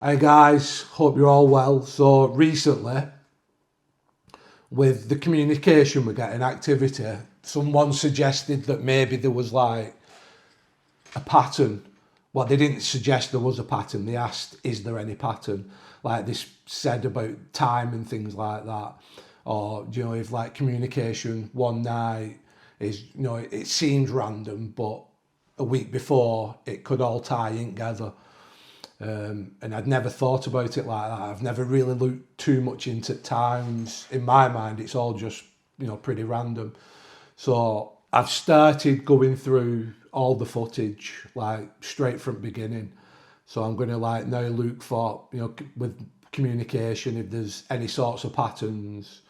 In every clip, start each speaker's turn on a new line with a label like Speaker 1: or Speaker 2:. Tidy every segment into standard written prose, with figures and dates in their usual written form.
Speaker 1: Hi guys, hope you're all well. So recently, with the communication we're getting activity, someone suggested that maybe there was like a pattern. Well, they didn't suggest there was a pattern. They asked, is there any pattern? Like this said about time and things like that. Or, you know, if like communication one night is, you know, it seems random, but a week before it could all tie in together. And I'd never thought about it like that. I've never really looked too much into times. In my mind, it's all just, you know, pretty random. So I've started going through all the footage, like straight from the beginning. So I'm going to like now look for, you know, with communication, if there's any sorts of patterns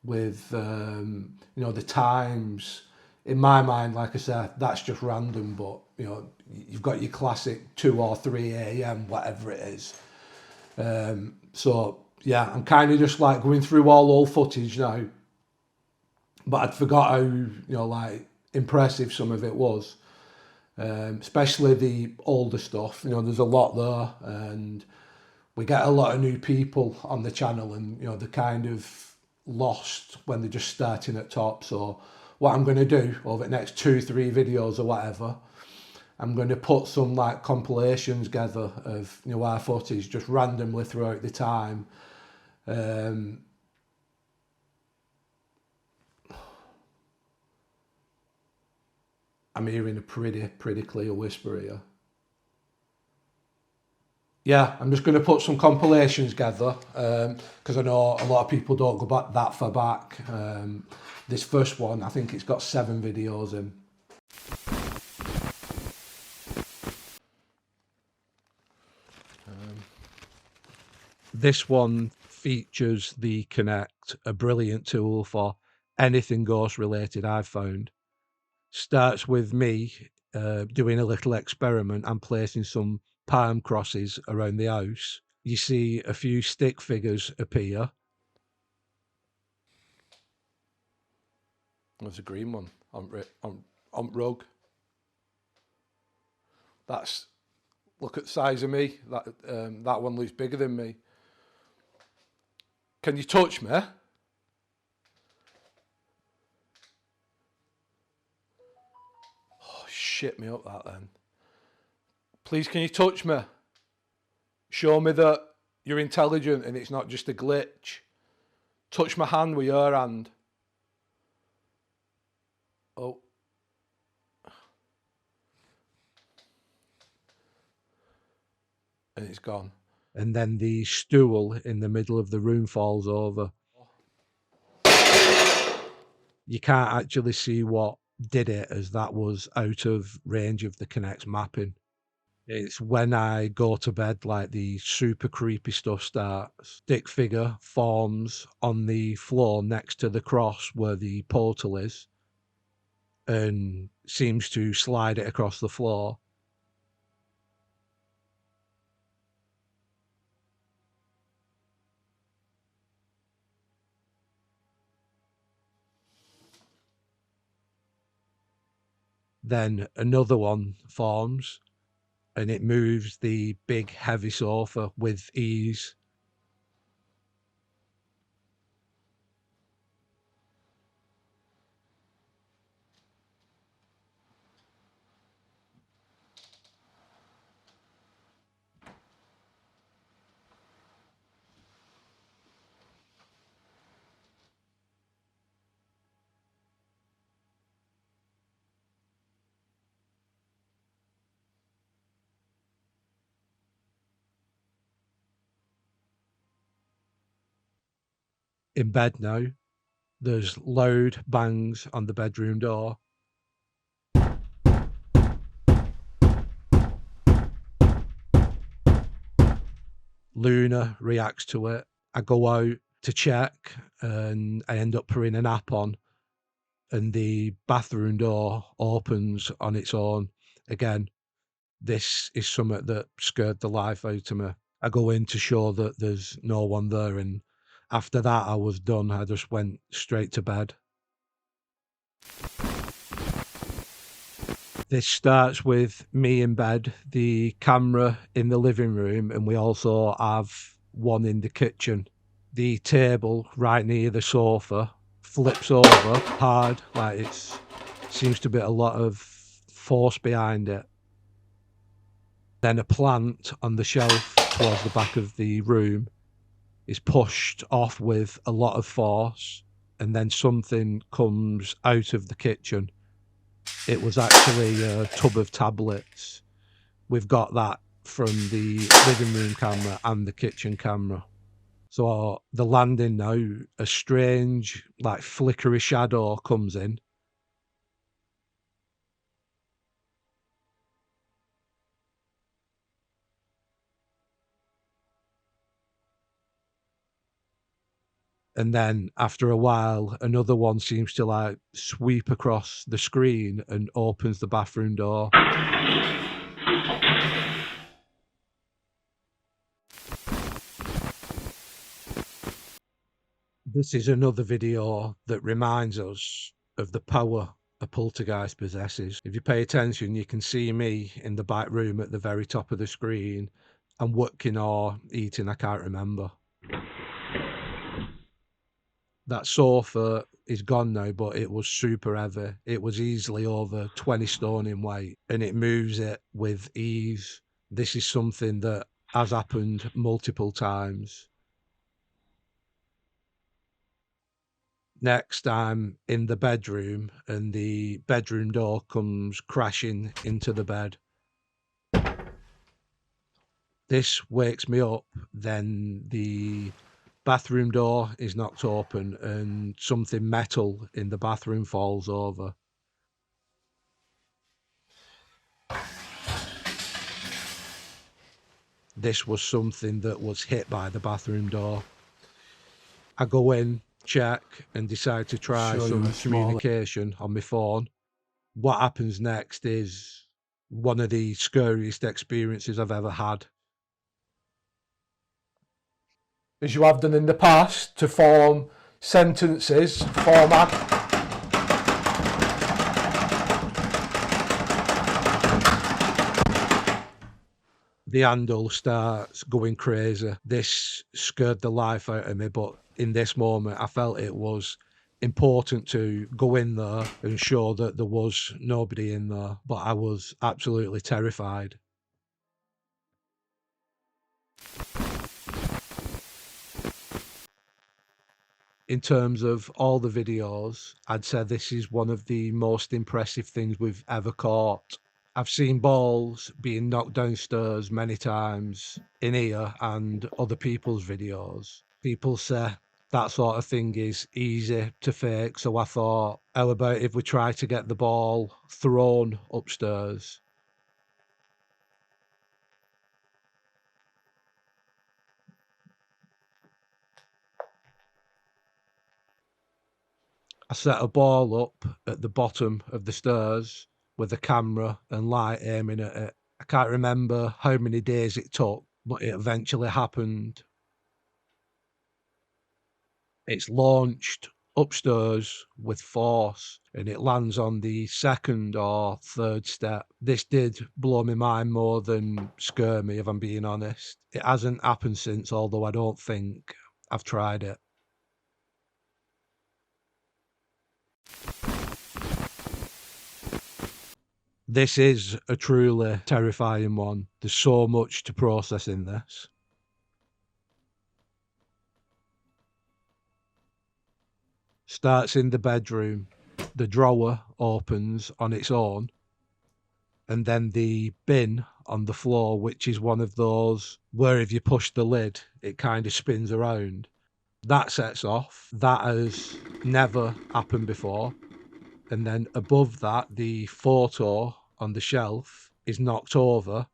Speaker 1: with, you know, the times. In my mind, like I said, that's just random, but, you know, you've got your classic 2 or 3 a.m., whatever it is. So, yeah, I'm kind of just like going through all old footage now, but I'd forgot how, you know, like impressive some of it was, especially the older stuff. You know, there's a lot there, and we get a lot of new people on the channel, and you know they're kind of lost when they're just starting at top. So what I'm going to do over the next 2-3 videos or whatever, I'm going to put some like compilations together of, you know, our footage just randomly throughout the time. um, I'm hearing a pretty clear whisper here. Yeah, I'm just going to put some compilations together, because I know a lot of people don't go back that far back. This first one, I think it's got 7 videos in. This one features the Connect, a brilliant tool for anything ghost related I've found. Starts with me doing a little experiment and placing some palm crosses around the house. You see a few stick figures appear. There's a green one on rug. That's, look at the size of me. That one looks bigger than me. Can you touch me? Oh, shit me up that then. Please, can you touch me? Show me that you're intelligent and it's not just a glitch. Touch my hand with your hand. Oh. And it's gone. And then the stool in the middle of the room falls over. You can't actually see what did it, as that was out of range of the Kinect's mapping. It's when I go to bed, like the super creepy stuff starts. Stick figure forms on the floor next to the cross where the portal is, and seems to slide it across the floor. Then another one forms, and it moves the big heavy sofa with ease. In bed now, there's loud bangs on the bedroom door. Luna reacts to it. I go out to check and I end up putting an app on, and the bathroom door opens on its own. Again, this is something that scared the life out of me. I go in to show that there's no one there, and after that I was done. I just went straight to bed. This starts with me in bed, the camera in the living room, and we also have one in the kitchen. The table right near the sofa flips over hard, like it's seems to be a lot of force behind it. Then a plant on the shelf towards the back of the room is pushed off with a lot of force, and then something comes out of the kitchen. It was actually a tub of tablets. We've got that from the living room camera and the kitchen camera. So the landing now, a strange, like flickery shadow comes in. And then after a while, another one seems to like sweep across the screen and opens the bathroom door. This is another video that reminds us of the power a poltergeist possesses. If you pay attention, you can see me in the back room at the very top of the screen. I'm working or eating, I can't remember. That sofa is gone now, but it was super heavy. It was easily over 20 stone in weight, and it moves it with ease. This is something that has happened multiple times. Next, I'm in the bedroom, and the bedroom door comes crashing into the bed. This wakes me up, then the bathroom door is knocked open and something metal in the bathroom falls over. This was something that was hit by the bathroom door. I go in, check, and decide to try some communication on my phone. What happens next is one of the scariest experiences I've ever had. As you have done in the past, to form sentences, format. The handle starts going crazy. This scared the life out of me, but in this moment, I felt it was important to go in there and ensure that there was nobody in there, but I was absolutely terrified. In terms of all the videos, I'd say this is one of the most impressive things we've ever caught. I've seen balls being knocked downstairs many times in here and other people's videos. People say that sort of thing is easy to fake, so I thought, how about if we try to get the ball thrown upstairs? I set a ball up at the bottom of the stairs with a camera and light aiming at it. I can't remember how many days it took, but it eventually happened. It's launched upstairs with force and it lands on the second or third step. This did blow my mind more than scare me, if I'm being honest. It hasn't happened since, although I don't think I've tried it. This is a truly terrifying one. There's so much to process in this. Starts in the bedroom. The drawer opens on its own. And then the bin on the floor, which is one of those where if you push the lid, it kind of spins around. That sets off. That has never happened before. And then above that, the photo on the shelf is knocked over.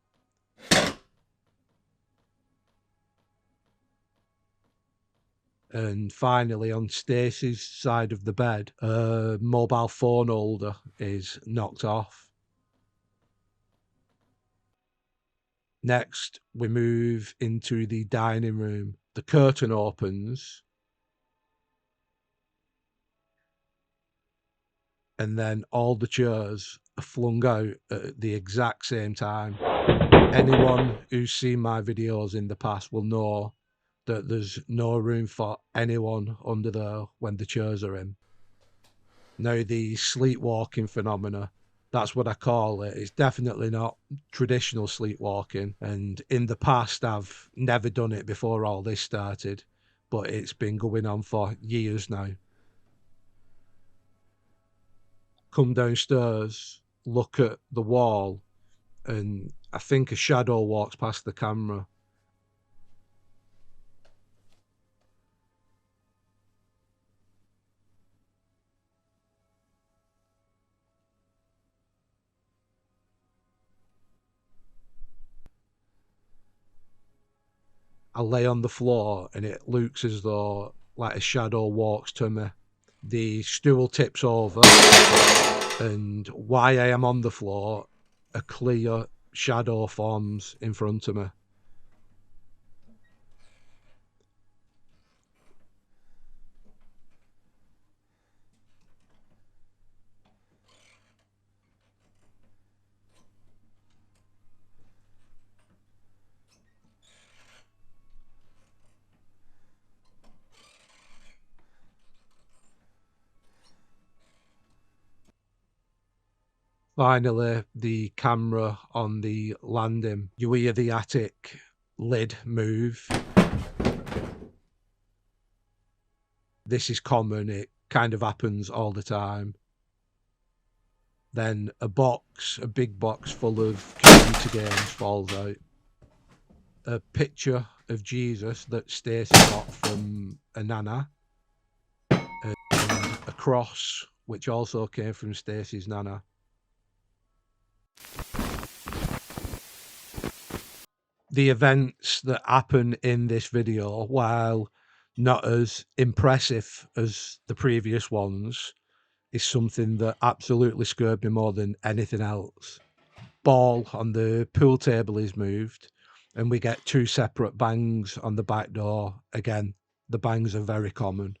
Speaker 1: And finally, on Stacey's side of the bed, a mobile phone holder is knocked off. Next, we move into the dining room. The curtain opens, and then all the chairs are flung out at the exact same time. Anyone who's seen my videos in the past will know that there's no room for anyone under there when the chairs are in. Now, the sleepwalking phenomena, that's what I call it. It's definitely not traditional sleepwalking. And in the past, I've never done it before all this started, but it's been going on for years now. Come downstairs, look at the wall, and I think a shadow walks past the camera. I lay on the floor and it looks as though like a shadow walks to me. The stool tips over, and while I am on the floor, a clear shadow forms in front of me. Finally, the camera on the landing, you hear the attic lid move. This is common, it kind of happens all the time. Then a big box full of computer games falls out. A picture of Jesus that Stacey got from a nana, and a cross which also came from Stacey's nana. The events that happen in this video, while not as impressive as the previous ones, is something that absolutely scared me more than anything else. Ball on the pool table is moved, and we get 2 separate bangs on the back door. Again, the bangs are very common.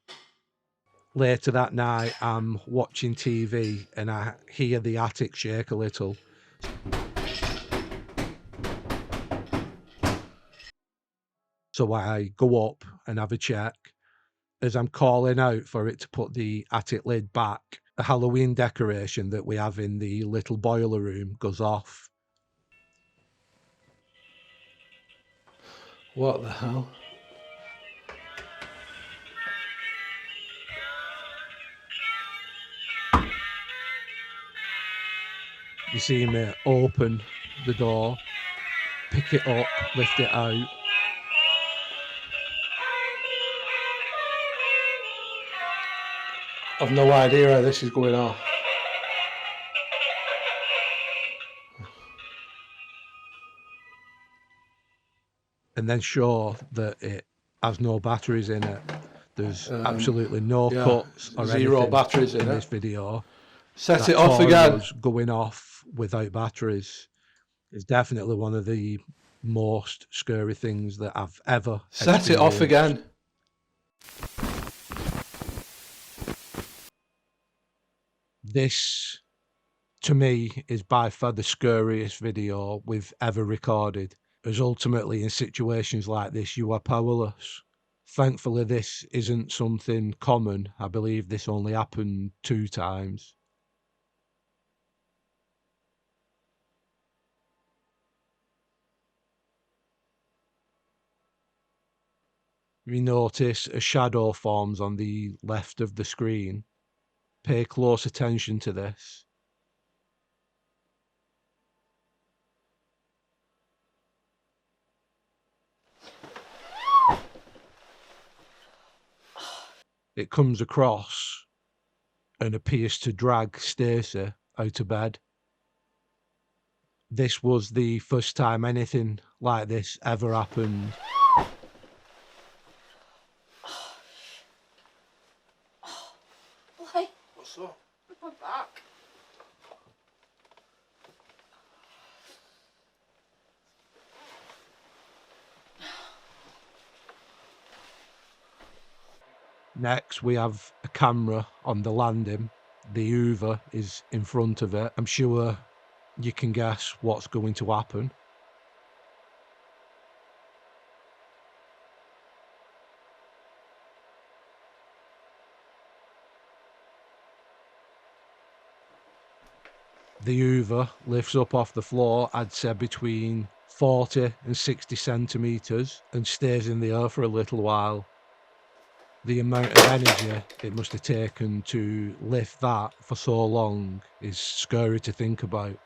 Speaker 1: Later that night, I'm watching TV and I hear the attic shake a little. So I go up and have a check. As I'm calling out for it to put the attic lid back, a Halloween decoration that we have in the little boiler room goes off.
Speaker 2: What the hell?
Speaker 1: You see me open the door, pick it up, lift it out.
Speaker 2: I've no idea how this is going on.
Speaker 1: And then show that it has no batteries in it. There's absolutely no cuts or
Speaker 2: zero
Speaker 1: anything
Speaker 2: batteries in
Speaker 1: this
Speaker 2: it.
Speaker 1: video.
Speaker 2: Set it off again.
Speaker 1: Was going off without batteries is definitely one of the most scary things that I've ever
Speaker 2: Set it off again.
Speaker 1: This, to me, is by far the scariest video we've ever recorded, as ultimately in situations like this you are powerless. Thankfully this isn't something common. I believe this only happened 2 times. We notice a shadow forms on the left of the screen. Pay close attention to this. It comes across and appears to drag Stacey out of bed. This was the first time anything like this ever happened.
Speaker 2: Why? What's up?
Speaker 3: My back.
Speaker 1: Next, we have a camera on the landing. The Hoover is in front of it. I'm sure you can guess what's going to happen. The Hoover lifts up off the floor, I'd say between 40 and 60 centimetres, and stays in the air for a little while. The amount of energy it must have taken to lift that for so long is scary to think about.